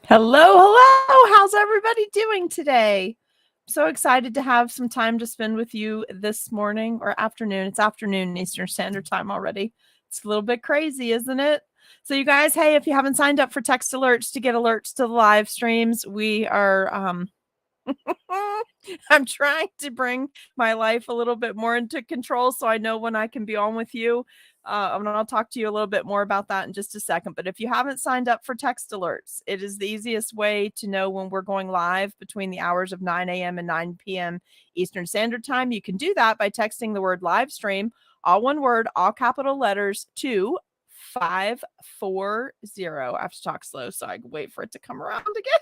Hello, hello. How's everybody doing today? I'm so excited to have some time to spend with you this morning or afternoon. It's afternoon Eastern Standard Time already. It's a little bit crazy, isn't it? So you guys, hey, if you haven't signed up for text alerts to get alerts to the live streams, we are I'm trying to bring my life a little bit more into control so I know when I can be on with you. And I'll talk to you a little bit more about that in just a second. But if you haven't signed up for text alerts, it is the easiest way to know when we're going live between the hours of 9 a.m. and 9 p.m. Eastern Standard Time. You can do that by texting the word live stream, all one word, all capital letters, to 540. I have to talk slow so I can wait for it to come around again.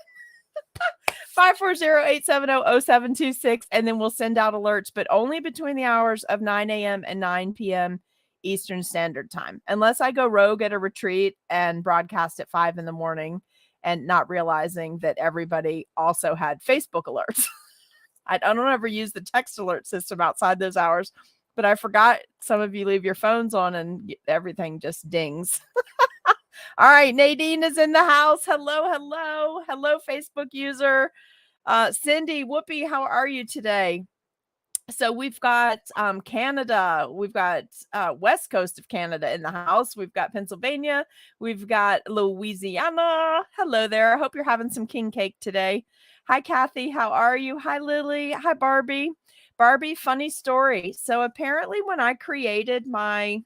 540-870-0726, and then we'll send out alerts, but only between the hours of 9 a.m. and 9 p.m. Eastern Standard Time, unless I go rogue at a retreat and broadcast at 5 in the morning and not realizing that everybody also had Facebook alerts. I don't ever use the text alert system outside those hours, but I forgot some of you leave your phones on and everything just dings. All right, Nadine is in the house. Hello, hello, hello, Facebook user. Cindy, Whoopi, how are you today? So we've got Canada, we've got west coast of Canada in the house, we've got Pennsylvania, we've got Louisiana. Hello there. I hope you're having some king cake today. Hi, Kathy. How are you? Hi, Lily. Hi, Barbie. Barbie, funny story. So apparently when I created my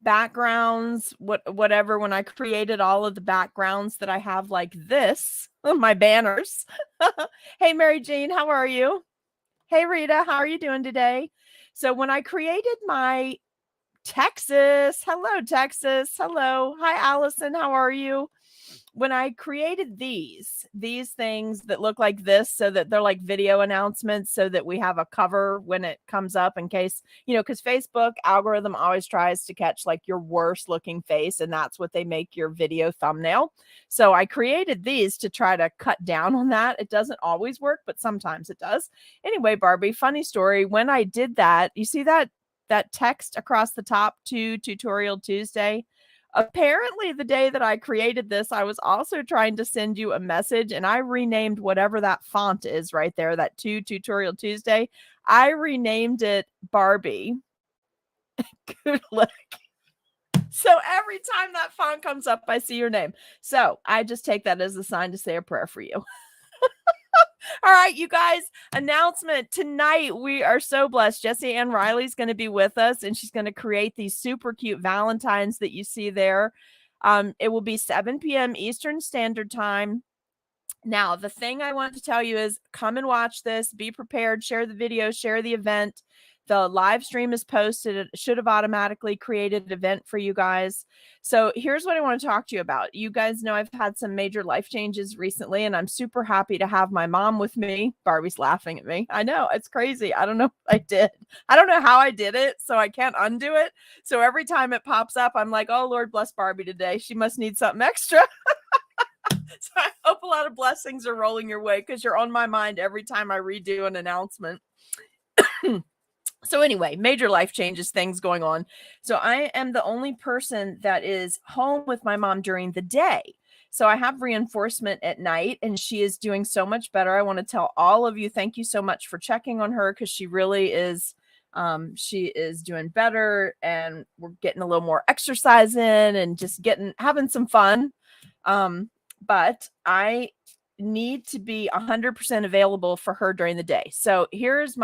backgrounds, whatever, when I created all of the backgrounds that I have like this, my banners. Hey, Mary Jane, how are you? Hey, Rita, how are you doing today? So when I created my Texas, hello, Texas. Hello. Hi, Allison. How are you? When I created these things that look like this, so that they're like video announcements, so that we have a cover when it comes up in case, because Facebook algorithm always tries to catch like your worst looking face, and that's what they make your video thumbnail. So I created these to try to cut down on that. It doesn't always work, but sometimes it does. Anyway, Barbie, funny story. When I did that, you see that text across the top to Tutorial Tuesday? Apparently, the day that I created this, I was also trying to send you a message, and I renamed whatever that font is right there, that to Tutorial Tuesday. I renamed it Barbie. Good luck. So every time that font comes up, I see your name. So I just take that as a sign to say a prayer for you. All right, you guys, announcement tonight. We are so blessed. Jessie Ann Riley's going to be with us, and she's going to create these super cute Valentines that you see there. It will be 7 p.m. Eastern Standard Time. Now, the thing I want to tell you is come and watch this. Be prepared. Share the video. Share the event. The live stream is posted. It should have automatically created an event for you guys. So here's what I want to talk to you about. You guys know I've had some major life changes recently, and I'm super happy to have my mom with me. Barbie's laughing at me. I know, it's crazy. I don't know what I did. I don't know how I did it, so I can't undo it. So every time it pops up, I'm like, oh, Lord bless Barbie today. She must need something extra. So I hope a lot of blessings are rolling your way, because you're on my mind every time I redo an announcement. So anyway, major life changes, things going on. So I am the only person that is home with my mom during the day. So I have reinforcement at night, and she is doing so much better. I want to tell all of you, thank you so much for checking on her, because she really is. She is doing better, and we're getting a little more exercise in and just having some fun. But I need to be 100% available for her during the day. So here's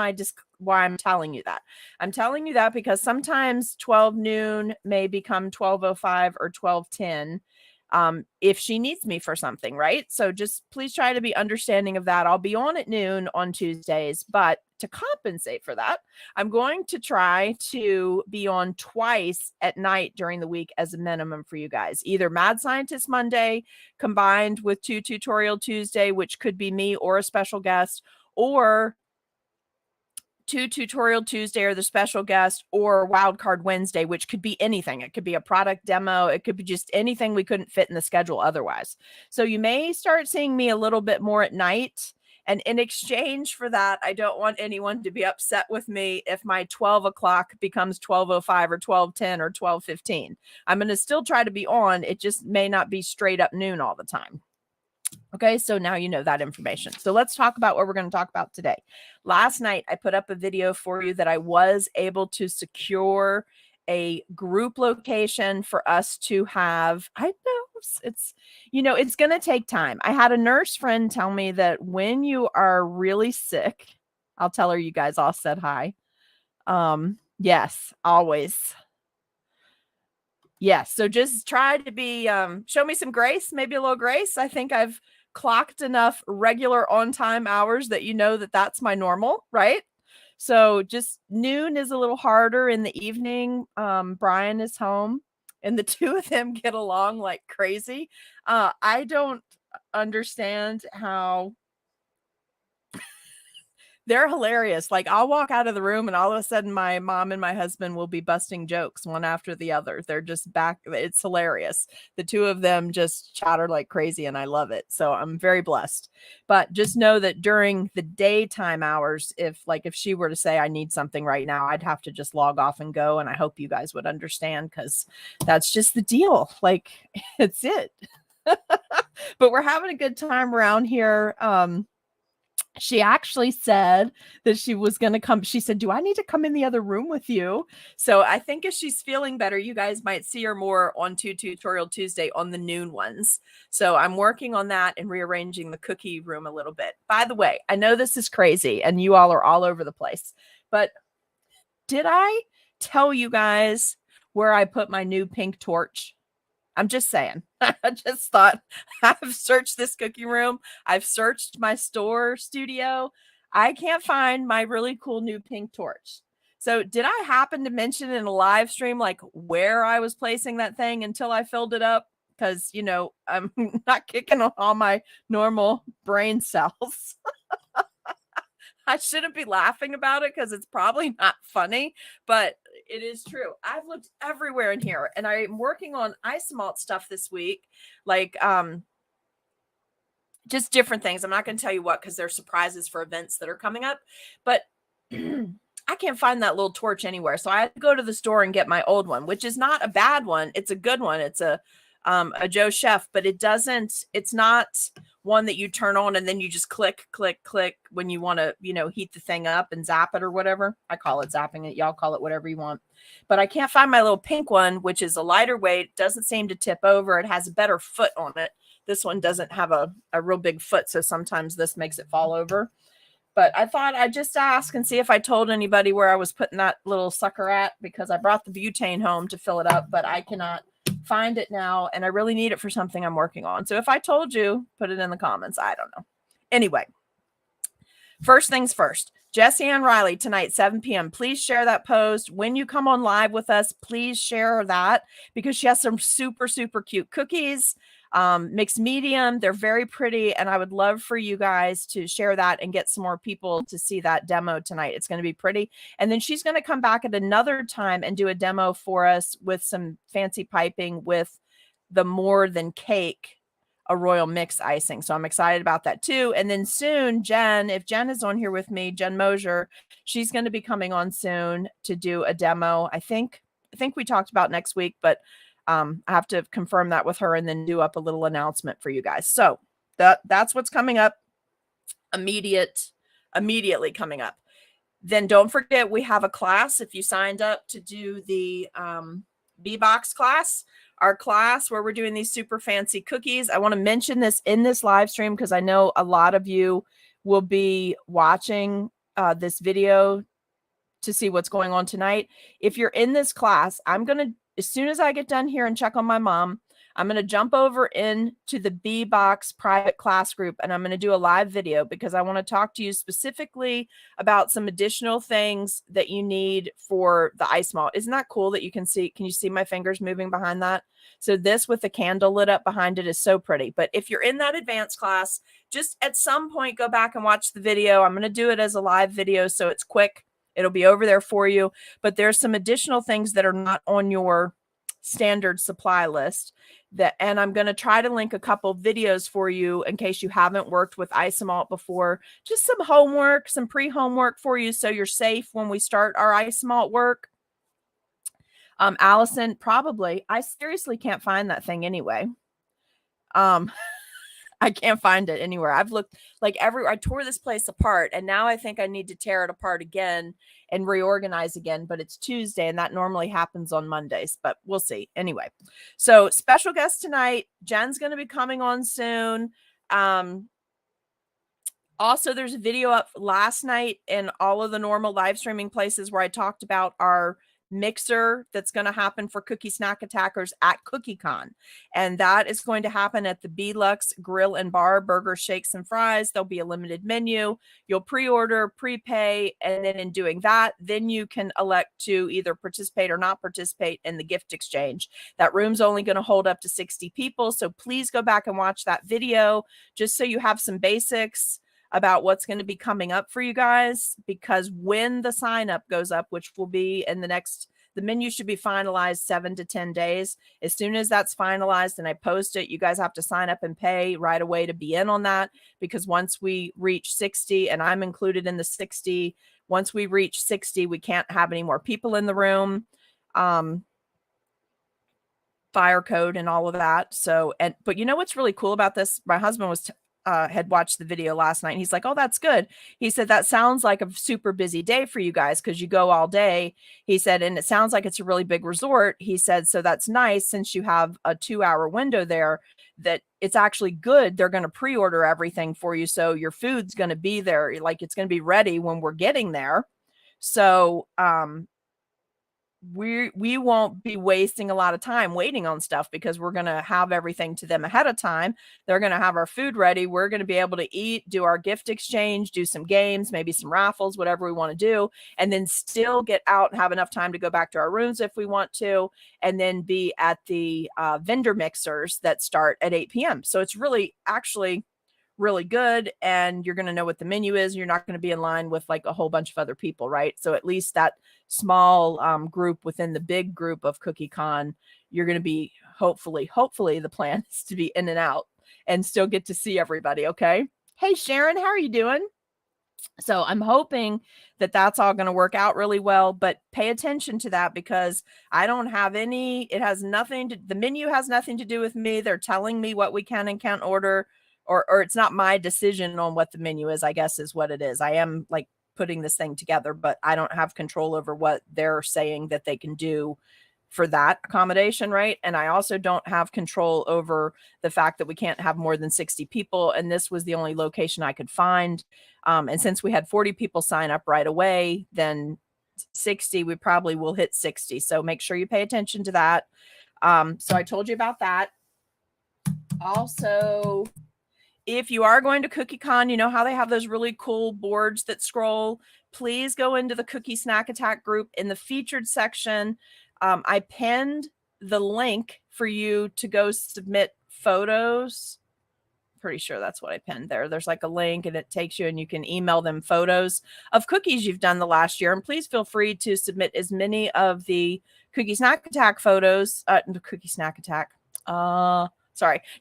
why I'm telling you that. I'm telling you that because sometimes 12 noon may become 12:05 or 12:10 if she needs me for something, right? So just please try to be understanding of that. I'll be on at noon on Tuesdays, but to compensate for that, I'm going to try to be on twice at night during the week as a minimum for you guys. Either Mad Scientist Monday combined with To Tutorial Tuesday, which could be me or a special guest, or To Tutorial Tuesday or the special guest, or Wildcard Wednesday, which could be anything. It could be a product demo. It could be just anything we couldn't fit in the schedule otherwise. So you may start seeing me a little bit more at night. And in exchange for that, I don't want anyone to be upset with me if my 12 o'clock becomes 12:05 or 12:10 or 12:15. I'm going to still try to be on. It just may not be straight up noon all the time. Okay, so now you know that information. So let's talk about what we're going to talk about today. Last night, I put up a video for you that I was able to secure a group location for us to have. I know it's going to take time. I had a nurse friend tell me that when you are really sick, I'll tell her you guys all said hi. Yes, always. Yes. So just try to be, show me some grace, maybe a little grace. I think I've clocked enough regular on time hours that you know that that's my normal, right? So just noon is a little harder in the evening. Brian is home and the two of them get along like crazy. I don't understand how they're hilarious. Like I'll walk out of the room and all of a sudden my mom and my husband will be busting jokes one after the other. They're just back. It's hilarious. The two of them just chatter like crazy and I love it. So I'm very blessed. But just know that during the daytime hours, if she were to say I need something right now, I'd have to just log off and go. And I hope you guys would understand because that's just the deal. Like it's it. But we're having a good time around here. She actually said that she was going to come. She said, do I need to come in the other room with you? So I think if she's feeling better, you guys might see her more on Tutorial Tuesday on the noon ones. So I'm working on that and rearranging the cookie room a little bit. By the way, I know this is crazy and you all are all over the place, but did I tell you guys where I put my new pink torch? I'm just saying. I just thought I've searched this cookie room. I've searched my store studio. I can't find my really cool new pink torch. So did I happen to mention in a live stream, like where I was placing that thing until I filled it up? Because, I'm not kicking on all my normal brain cells. I shouldn't be laughing about it because it's probably not funny, but it is true. I've looked everywhere in here and I'm working on isomalt stuff this week. Like, just different things. I'm not going to tell you what, because there's surprises for events that are coming up, but I can't find that little torch anywhere. So I had to go to the store and get my old one, which is not a bad one. It's a good one. It's a Joe Chef, but it's not one that you turn on and then you just click when you want to, heat the thing up and zap it or whatever. I call it zapping it. Y'all call it whatever you want. But I can't find my little pink one, which is a lighter weight. Doesn't seem to tip over. It has a better foot on it. This one doesn't have a real big foot. So sometimes this makes it fall over. But I thought I'd just ask and see if I told anybody where I was putting that little sucker at, because I brought the butane home to fill it up, but I cannot find it now. And I really need it for something I'm working on. So if I told you, put it in the comments. I don't know. Anyway, first things first, Jessie Ann Riley tonight, 7 p.m. Please share that post. When you come on live with us, please share that because she has some super, super cute cookies. Mixed medium. They're very pretty. And I would love for you guys to share that and get some more people to see that demo tonight. It's going to be pretty. And then she's going to come back at another time and do a demo for us with some fancy piping with the More Than Cake, a royal mix icing. So I'm excited about that too. And then soon, Jen, if Jen is on here with me, Jen Mosier, she's going to be coming on soon to do a demo. I think we talked about next week, but I have to confirm that with her and then do up a little announcement for you guys. So that's what's coming up immediately coming up. Then don't forget, we have a class. If you signed up to do the B-Box class, our class where we're doing these super fancy cookies. I want to mention this in this live stream because I know a lot of you will be watching this video to see what's going on tonight. If you're in this class, as soon as I get done here and check on my mom, I'm going to jump over into the B-Box private class group and I'm going to do a live video because I want to talk to you specifically about some additional things that you need for the ice malt. Isn't that cool that you can see? Can you see my fingers moving behind that? So this with the candle lit up behind it is so pretty. But if you're in that advanced class, just at some point go back and watch the video. I'm going to do it as a live video so it's quick. It'll be over there for you. But there's some additional things that are not on your standard supply list. And I'm going to try to link a couple videos for you in case you haven't worked with isomalt before. Just some homework, some pre-homework for you so you're safe when we start our isomalt work. Allison, probably. I seriously can't find that thing anyway. I can't find it anywhere. I've looked like I tore this place apart, and now I think I need to tear it apart again and reorganize again, but it's Tuesday and that normally happens on Mondays, but we'll see. Anyway, so special guest tonight, Jen's going to be coming on soon. Also, there's a video up last night in all of the normal live streaming places where I talked about our mixer that's going to happen for Cookie Snack Attackers at CookieCon. And that is going to happen at the B-Lux Grill and Bar, burgers, shakes, and fries. There'll be a limited menu. You'll pre-order, prepay, and then in doing that, then you can elect to either participate or not participate in the gift exchange. That room's only going to hold up to 60 people, so please go back and watch that video just so you have some basics about what's going to be coming up for you guys, because when the sign up goes up, which will be in the menu should be finalized 7 to 10 days. As soon as that's finalized and I post it, you guys have to sign up and pay right away to be in on that, because once we reach 60, and I'm included in the 60, once we reach 60, we can't have any more people in the room. Fire code and all of that. So, but you know what's really cool about this? My husband had watched the video last night and he's like, oh, that's good. He said, that sounds like a super busy day for you guys because you go all day. He said, and it sounds like it's a really big resort. He said, so that's nice since you have a 2-hour window there, that it's actually good. They're going to pre-order everything for you. So your food's going to be there. Like it's going to be ready when we're getting there. So, we won't be wasting a lot of time waiting on stuff because we're going to have everything to them ahead of time. They're going to have our food ready. We're going to be able to eat, do our gift exchange, do some games, maybe some raffles, whatever we want to do, and then still get out and have enough time to go back to our rooms if we want to, and then be at the vendor mixers that start at 8 p.m. So it's really actually really good, and you're going to know what the menu is. You're not going to be in line with like a whole bunch of other people, right? So at least that small group within the big group of CookieCon, you're going to be hopefully the plan is to be in and out and still get to see everybody. Okay. Hey Sharon, how are you doing? So I'm hoping that that's all going to work out really well, but pay attention to that because I don't have any, the menu has nothing to do with me. They're telling me what we can and can't order. Or it's not my decision on what the menu is, I guess is what it is. I am like putting this thing together, but I don't have control over what they're saying that they can do for that accommodation, right? And I also don't have control over the fact that we can't have more than 60 people. And this was the only location I could find. And since we had 40 people sign up right away, then 60, we probably will hit 60. So make sure you pay attention to that. So I told you about that. Also, if you are going to CookieCon, you know how they have those really cool boards that scroll. Please go into the Cookie Snack Attack group in the featured section. I pinned the link for you to go submit photos. Pretty sure that's what I pinned there. There's like a link and it takes you and you can email them photos of cookies you've done the last year. And please feel free to submit as many of the Cookie Snack Attack photos. Cookie Snack Attack.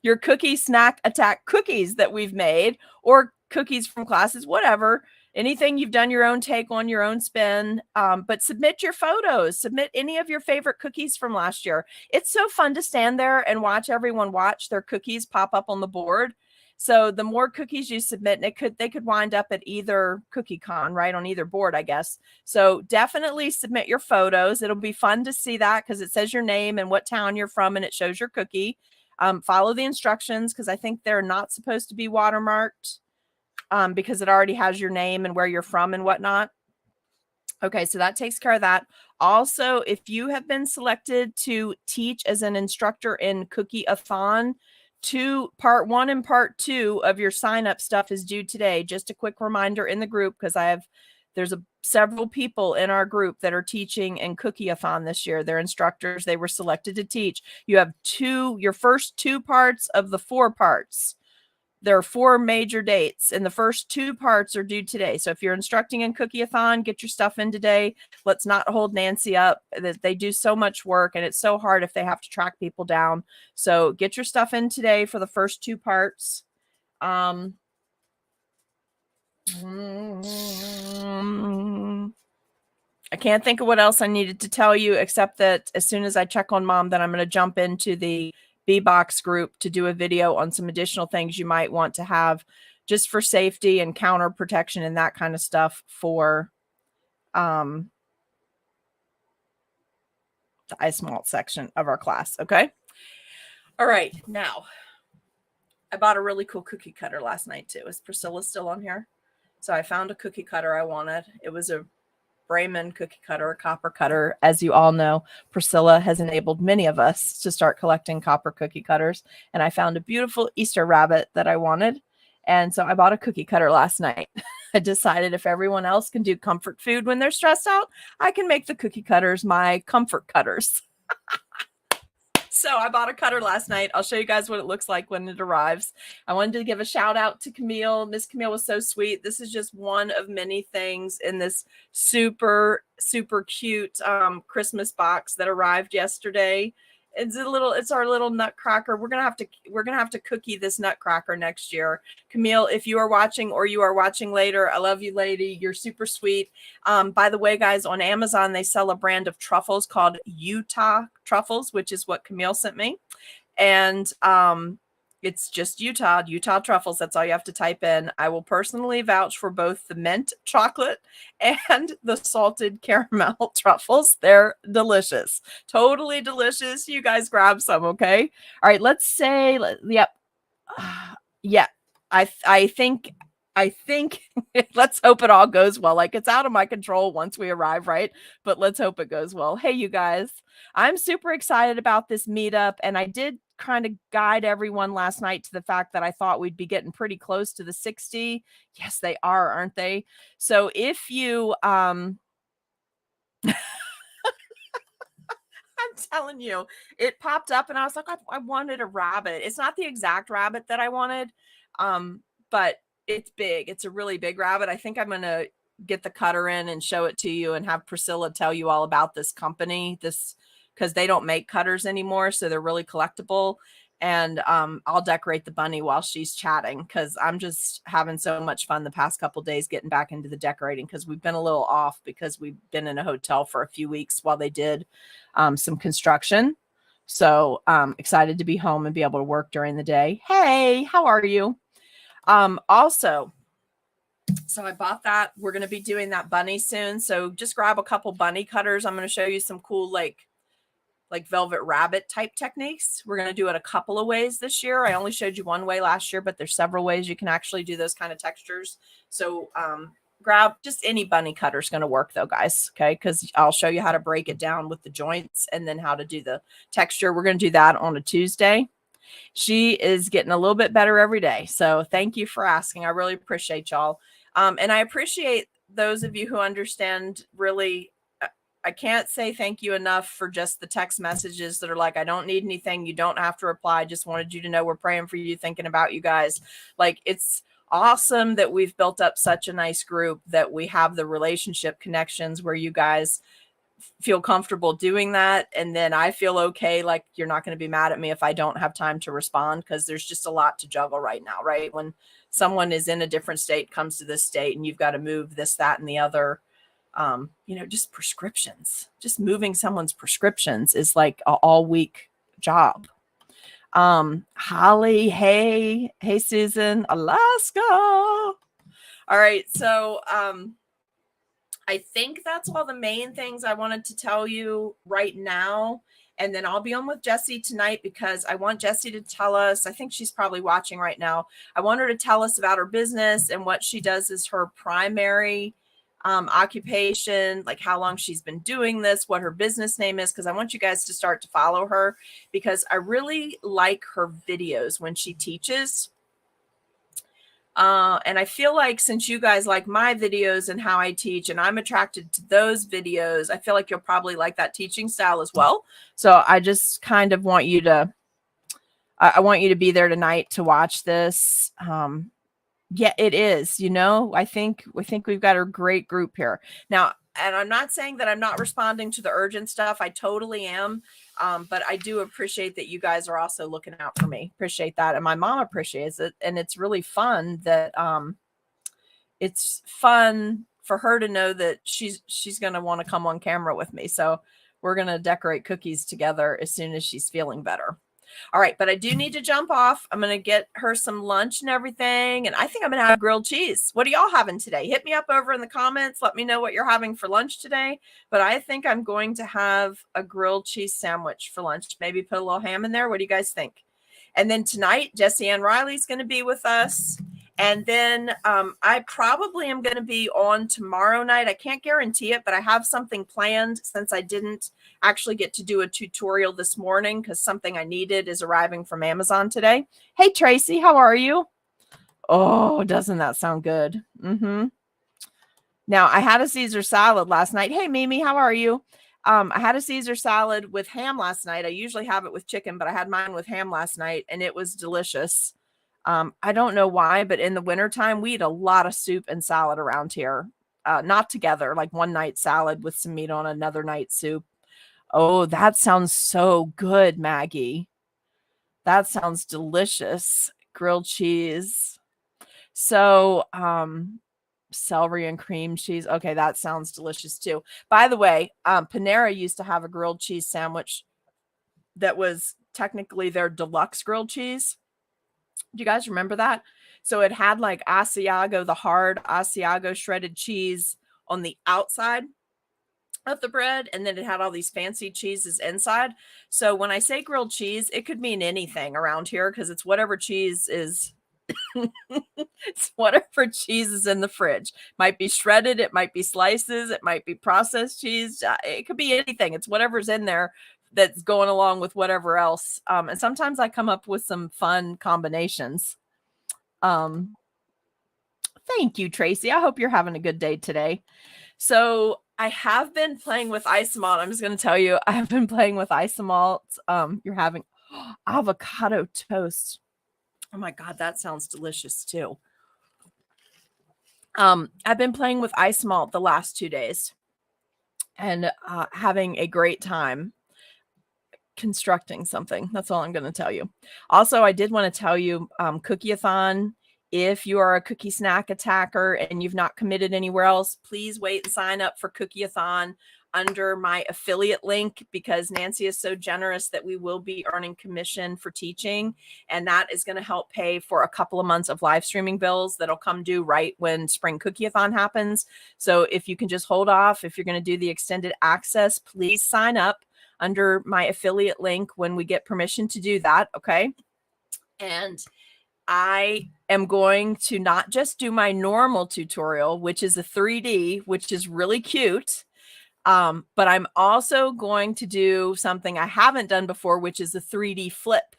Your Cookie Snack Attack cookies that we've made, or cookies from classes, whatever, anything you've done your own take on, your own spin, but submit your photos, submit any of your favorite cookies from last year. It's so fun to stand there and watch everyone watch their cookies pop up on the board. So the more cookies you submit, and they could wind up at either CookieCon, right, on either board, I guess. So definitely submit your photos. It'll be fun to see that because it says your name and what town you're from, and it shows your cookie. Follow the instructions because I think they're not supposed to be watermarked because it already has your name and where you're from and whatnot. Okay, so that takes care of that. Also, if you have been selected to teach as an instructor in Cookie-a-thon, part 1 and part 2 of your sign-up stuff is due today. Just a quick reminder in the group because there's several people in our group that are teaching in Cookie-a-thon this year. They're instructors. They were selected to teach. You have your first 2 parts of the 4 parts there are 4 major dates, and the first 2 parts are due today. So if you're instructing in Cookie-a-thon, get your stuff in today. Let's not hold Nancy up. They do so much work, and it's so hard if they have to track people down. So get your stuff in today for the first 2 parts. I can't think of what else I needed to tell you, except that as soon as I check on Mom, then I'm going to jump into the B-Box group to do a video on some additional things you might want to have just for safety and counter protection and that kind of stuff for the ice malt section of our class. Okay. All right. Now, I bought a really cool cookie cutter last night too. Is Priscilla still on here? So I found a cookie cutter I wanted. It was a Bremen cookie cutter, a copper cutter. As you all know, Priscilla has enabled many of us to start collecting copper cookie cutters. And I found a beautiful Easter rabbit that I wanted. And so I bought a cookie cutter last night. I decided if everyone else can do comfort food when they're stressed out, I can make the cookie cutters my comfort cutters. So I bought a cutter last night. I'll show you guys what it looks like when it arrives. I wanted to give a shout out to Camille. Miss Camille was so sweet. This is just one of many things in this super, super cute Christmas box that arrived yesterday. It's our little nutcracker. We're gonna have to cookie this nutcracker next year. Camille, if you are watching or you are watching later, I love you, lady. You're super sweet. By the way, guys, on Amazon they sell a brand of truffles called Utah truffles, which is what Camille sent me, and it's just Utah truffles. That's all you have to type in. I will personally vouch for both the mint chocolate and the salted caramel truffles. They're delicious. Totally delicious. You guys grab some, okay? All right, let's say, yep. Yeah, I think let's hope it all goes well. Like, it's out of my control once we arrive, right? But let's hope it goes well. Hey, you guys, I'm super excited about this meetup, and I did kind of guide everyone last night to the fact that I thought we'd be getting pretty close to the 60. Yes, they are, aren't they? So if you I'm telling you, it popped up and I was like, I wanted a rabbit. It's not the exact rabbit that I wanted, but it's big. It's a really big rabbit. I think I'm going to get the cutter in and show it to you and have Priscilla tell you all about this company, because they don't make cutters anymore. So they're really collectible. And I'll decorate the bunny while she's chatting, because I'm just having so much fun the past couple days getting back into the decorating, because we've been a little off because we've been in a hotel for a few weeks while they did some construction. So excited to be home and be able to work during the day. Hey, how are you? Also, so I bought that. We're going to be doing that bunny soon. So just grab a couple bunny cutters. I'm going to show you some cool, like velvet rabbit type techniques. We're going to do it a couple of ways this year. I only showed you one way last year, but there's several ways you can actually do those kind of textures. So grab just any bunny cutter is going to work though, guys. Okay. Cause I'll show you how to break it down with the joints and then how to do the texture. We're going to do that on a Tuesday. She is getting a little bit better every day. So thank you for asking. I really appreciate y'all. And I appreciate those of you who understand. Really, I can't say thank you enough for just the text messages that are like, I don't need anything. You don't have to reply. I just wanted you to know we're praying for you, thinking about you guys. Like, it's awesome that we've built up such a nice group, that we have the relationship connections where you guys feel comfortable doing that. And then I feel okay. Like, you're not going to be mad at me if I don't have time to respond, because there's just a lot to juggle right now, right? When someone is in a different state, comes to this state, and you've got to move this, that, and the other. Just prescriptions, just moving someone's prescriptions is like an all week job. Holly, hey Susan, Alaska. All right. So, I think that's all the main things I wanted to tell you right now. And then I'll be on with Jessie tonight, because I want Jessie to tell us, I think she's probably watching right now. I want her to tell us about her business and what she does as her primary occupation, like how long she's been doing this, what her business name is, because I want you guys to start to follow her, because I really like her videos when she teaches. And I feel like since you guys like my videos and how I teach, and I'm attracted to those videos, I feel like you'll probably like that teaching style as well. So I just kind of want you to I want you to be there tonight to watch this. Yeah, it is. I think we've got a great group here now. And I'm not saying that I'm not responding to the urgent stuff. I totally am. But I do appreciate that you guys are also looking out for me. Appreciate that. And my mom appreciates it. And it's really fun that it's fun for her to know that she's going to want to come on camera with me. So we're going to decorate cookies together as soon as she's feeling better. All right, but I do need to jump off. I'm going to get her some lunch and everything. And I think I'm going to have grilled cheese. What are y'all having today? Hit me up over in the comments. Let me know what you're having for lunch today. But I think I'm going to have a grilled cheese sandwich for lunch. Maybe put a little ham in there. What do you guys think? And then tonight, Jessie Ann Riley's going to be with us. And then I probably am going to be on tomorrow night. I can't guarantee it, but I have something planned since I didn't actually get to do a tutorial this morning because something I needed is arriving from Amazon today. Hey, Tracy, how are you? Oh, doesn't that sound good? Now, I had a Caesar salad last night. Hey, Mimi, how are you? I had a Caesar salad with ham last night. I usually have it with chicken, but I had mine with ham last night, and it was delicious. I don't know why, but in the wintertime, we eat a lot of soup and salad around here. Not together, like one night salad with some meat on another night soup. Oh, that sounds so good, Maggie. That sounds delicious. Grilled cheese. So, celery and cream cheese. Okay, that sounds delicious too. By the way, Panera used to have a grilled cheese sandwich that was technically their deluxe grilled cheese. Do you guys remember that? So it had like Asiago, the hard Asiago shredded cheese on the outside of the bread, and then it had all these fancy cheeses inside. So when I say grilled cheese, it could mean anything around here because it's whatever cheese is. It's whatever cheese is in the fridge. Might be shredded, it might be slices, it might be processed cheese. It could be anything. It's whatever's in there that's going along with whatever else. And sometimes I come up with some fun combinations. Thank you, Tracy. I hope you're having a good day today. So I have been playing with Isomalt. I'm just going to tell you, I have been playing with Isomalt. You're having avocado toast. Oh my God, that sounds delicious too. I've been playing with Isomalt the last 2 days and having a great time constructing something. That's all I'm going to tell you. Also, I did want to tell you, Cookie-a-thon. If you are a cookie snack attacker and you've not committed anywhere else, please wait and sign up for Cookie-a-thon under my affiliate link because Nancy is so generous that we will be earning commission for teaching. And that is going to help pay for a couple of months of live streaming bills that'll come due right when Spring Cookie-a-thon happens. So if you can just hold off, if you're going to do the extended access, please sign up under my affiliate link when we get permission to do that. Okay. And I am going to not just do my normal tutorial, which is a 3D, which is really cute. But I'm also going to do something I haven't done before, which is a 3D flip.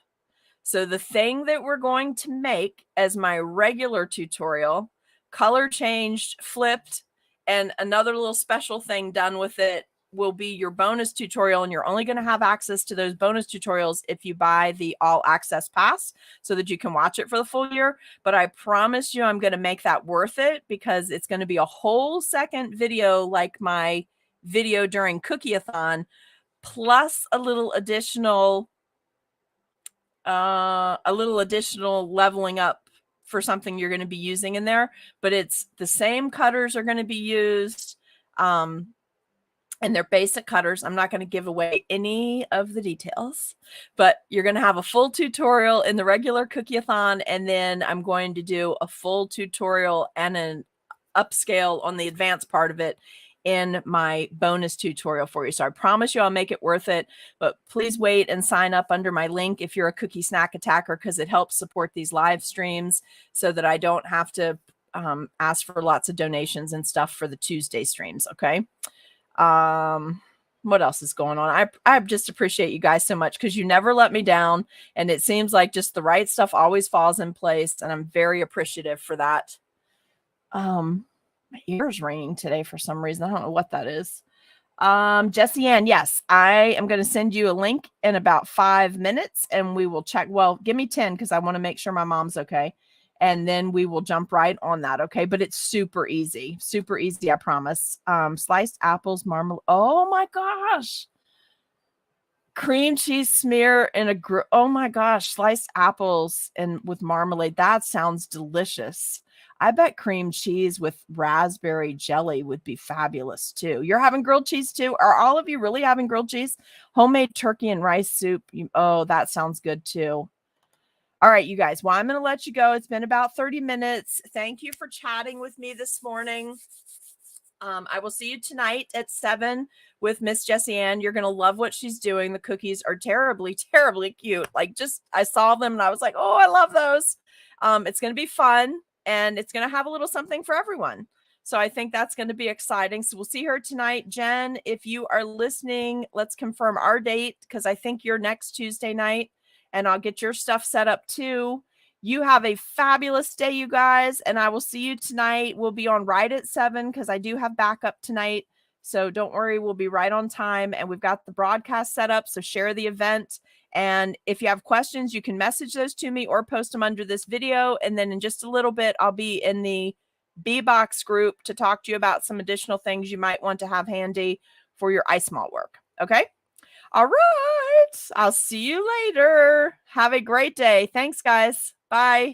So the thing that we're going to make as my regular tutorial, color changed, flipped, and another little special thing done with it will be your bonus tutorial. And you're only going to have access to those bonus tutorials if you buy the all access pass so that you can watch it for the full year. But I promise you, I'm going to make that worth it because it's going to be a whole second video like my video during Cookie-a-thon, plus a little additional leveling up for something you're going to be using in there. But it's the same cutters are going to be used. And they're basic cutters. I'm not going to give away any of the details, but you're going to have a full tutorial in the regular Cookie-a-thon. And then I'm going to do a full tutorial and an upscale on the advanced part of it in my bonus tutorial for you. So I promise you I'll make it worth it, but please wait and sign up under my link if you're a cookie snack attacker, because it helps support these live streams so that I don't have to ask for lots of donations and stuff for the Tuesday streams. Okay. What else is going on? I just appreciate you guys so much because you never let me down. And it seems like just the right stuff always falls in place. And I'm very appreciative for that. My ear's ringing today for some reason. I don't know what that is. Jessie Ann, yes, I am going to send you a link in about 5 minutes and we will check. Well, give me 10 because I want to make sure my mom's okay. And then we will jump right on that. Okay. But it's super easy. Super easy, I promise. Sliced apples, marmalade. Oh my gosh. Cream cheese smear in a oh my gosh, sliced apples and with marmalade. That sounds delicious. I bet cream cheese with raspberry jelly would be fabulous too. You're having grilled cheese too? Are all of you really having grilled cheese? Homemade turkey and rice soup. Oh, that sounds good too. All right, you guys. Well, I'm going to let you go. It's been about 30 minutes. Thank you for chatting with me this morning. I will see you tonight at 7 with Miss Jessie Ann. You're going to love what she's doing. The cookies are terribly, terribly cute. Like, just I saw them and I was like, oh, I love those. It's going to be fun and it's going to have a little something for everyone. So I think that's going to be exciting. So we'll see her tonight. Jen, if you are listening, let's confirm our date because I think you're next Tuesday night and I'll get your stuff set up too. You have a fabulous day, you guys, and I will see you tonight. We'll be on right at 7 because I do have backup tonight. So don't worry, we'll be right on time. And we've got the broadcast set up. So share the event. And if you have questions, you can message those to me or post them under this video. And then in just a little bit, I'll be in the B-Box group to talk to you about some additional things you might want to have handy for your ice malt work. Okay? All right. I'll see you later. Have a great day. Thanks, guys. Bye.